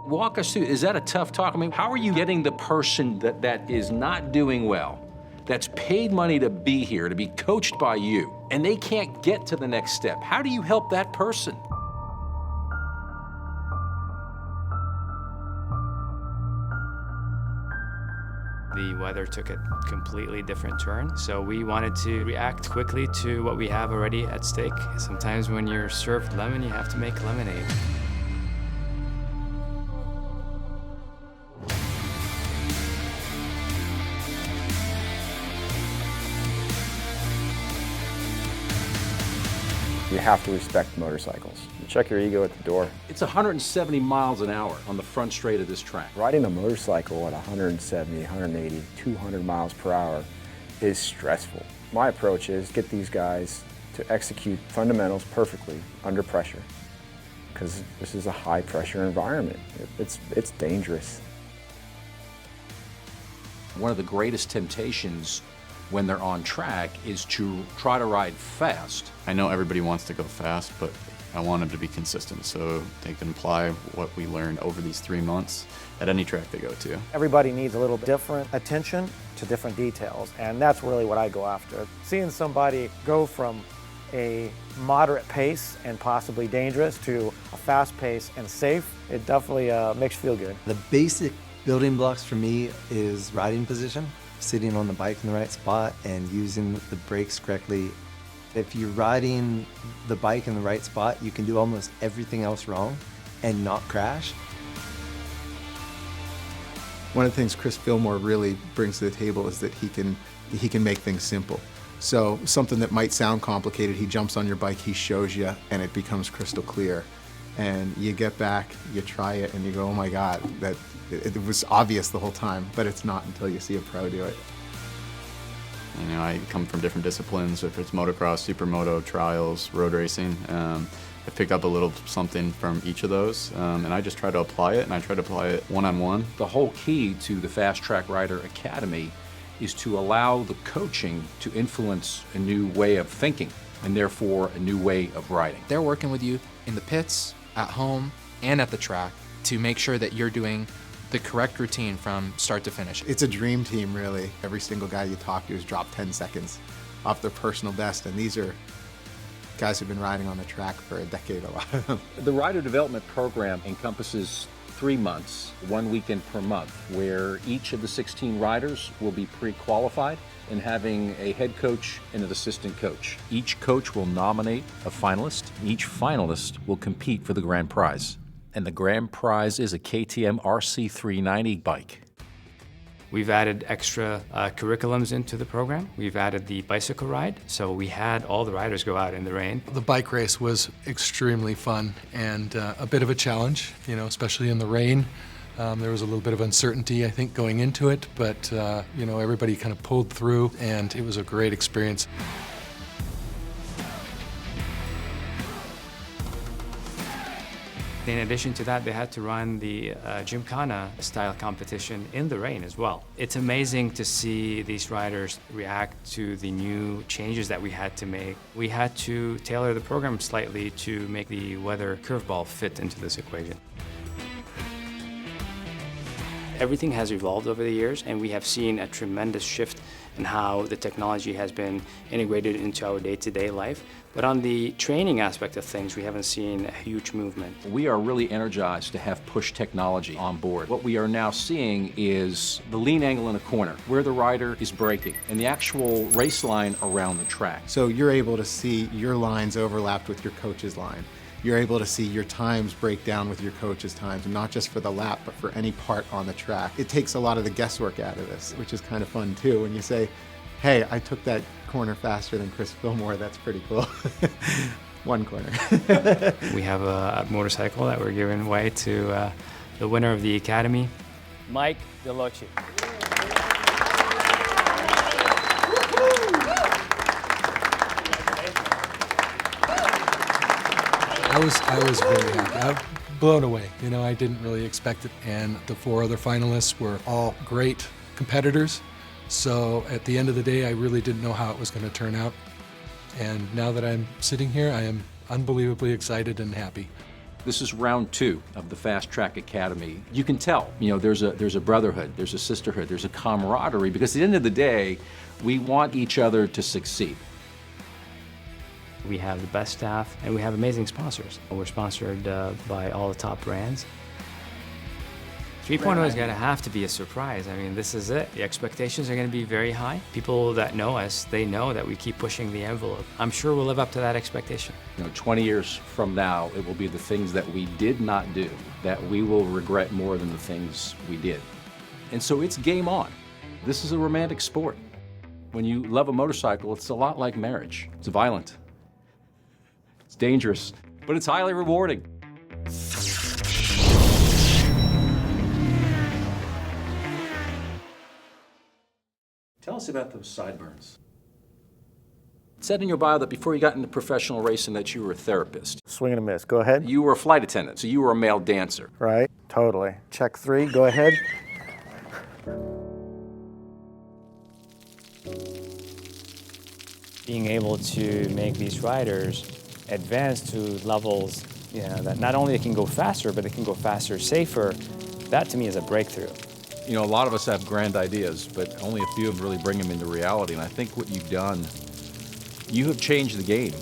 Walk us through, is that a tough talk? I mean, how are you getting the person that is not doing well, that's paid money to be here, to be coached by you, and they can't get to the next step? How do you help that person? The weather took a completely different turn, so we wanted to react quickly to what we have already at stake. Sometimes when you're served lemon, you have to make lemonade. You have to respect motorcycles. You check your ego at the door. It's 170 miles an hour on the front straight of this track. Riding a motorcycle at 170, 180, 200 miles per hour is stressful. My approach is get these guys to execute fundamentals perfectly under pressure, because this is a high pressure environment. It's dangerous. One of the greatest temptations when they're on track is to try to ride fast. I know everybody wants to go fast, but I want them to be consistent so they can apply what we learned over these 3 months at any track they go to. Everybody needs a little different attention to different details, and that's really what I go after. Seeing somebody go from a moderate pace and possibly dangerous to a fast pace and safe, it definitely makes you feel good. The basic building blocks for me is riding position, sitting on the bike in the right spot and using the brakes correctly. If you're riding the bike in the right spot, you can do almost everything else wrong and not crash. One of the things Chris Fillmore really brings to the table is that he can make things simple. So something that might sound complicated, he jumps on your bike, he shows you, and it becomes crystal clear. And you get back, you try it, and you go, oh my God, it was obvious the whole time, but it's not until you see a pro do it. You know, I come from different disciplines, if it's motocross, supermoto, trials, road racing. I picked up a little something from each of those, and I just try to apply it, and I try to apply it one-on-one. The whole key to the Fastrack Rider Academy is to allow the coaching to influence a new way of thinking, and therefore a new way of riding. They're working with you in the pits, at home, and at the track to make sure that you're doing the correct routine from start to finish. It's a dream team, really. Every single guy you talk to has dropped 10 seconds off their personal best, and these are guys who've been riding on the track for a decade, a lot of them. The Rider Development Program encompasses 3 months, 1 weekend per month, where each of the 16 riders will be pre-qualified and having a head coach and an assistant coach. Each coach will nominate a finalist. Each finalist will compete for the grand prize. And the grand prize is a KTM RC390 bike. We've added extra curriculums into the program. We've added the bicycle ride, so we had all the riders go out in the rain. The bike race was extremely fun and a bit of a challenge, you know, especially in the rain. There was a little bit of uncertainty, I think, going into it, but you know, everybody kind of pulled through, and it was a great experience. In addition to that, they had to run the Gymkhana style competition in the rain as well. It's amazing to see these riders react to the new changes that we had to make. We had to tailor the program slightly to make the weather curveball fit into this equation. Everything has evolved over the years, and we have seen a tremendous shift in how the technology has been integrated into our day-to-day life. But on the training aspect of things, we haven't seen a huge movement. We are really energized to have push technology on board. What we are now seeing is the lean angle in a corner, where the rider is braking, and the actual race line around the track. So you're able to see your lines overlapped with your coach's line. You're able to see your times break down with your coach's times, and not just for the lap, but for any part on the track. It takes a lot of the guesswork out of this, which is kind of fun too. When you say, hey, I took that corner faster than Chris Fillmore, that's pretty cool. One corner. We have a motorcycle that we're giving away to the winner of the Academy, Mike Delucci. I was very happy. I'm blown away. You know, I didn't really expect it. And the 4 other finalists were all great competitors. So at the end of the day, I really didn't know how it was going to turn out. And now that I'm sitting here, I am unbelievably excited and happy. This is round 2 of the Fastrack Academy. You can tell, there's a brotherhood, there's a sisterhood, there's a camaraderie, because at the end of the day, we want each other to succeed. We have the best staff and we have amazing sponsors. We're sponsored by all the top brands. 3.0 is going to have to be a surprise. I mean, this is it. The expectations are going to be very high. People that know us, they know that we keep pushing the envelope. I'm sure we'll live up to that expectation. 20 years from now, it will be the things that we did not do that we will regret more than the things we did. And so it's game on. This is a romantic sport. When you love a motorcycle, it's a lot like marriage. It's violent, it's dangerous, but it's highly rewarding. Tell us about those sideburns. It said in your bio that before you got into professional racing that you were a therapist. Swing and a miss. Go ahead. You were a flight attendant, so you were a male dancer. Right, totally. Check 3, go ahead. Being able to make these riders advance to levels that not only they can go faster, but they can go faster, safer, that to me is a breakthrough. A lot of us have grand ideas, but only a few of them really bring them into reality. And I think what you've done, you have changed the game.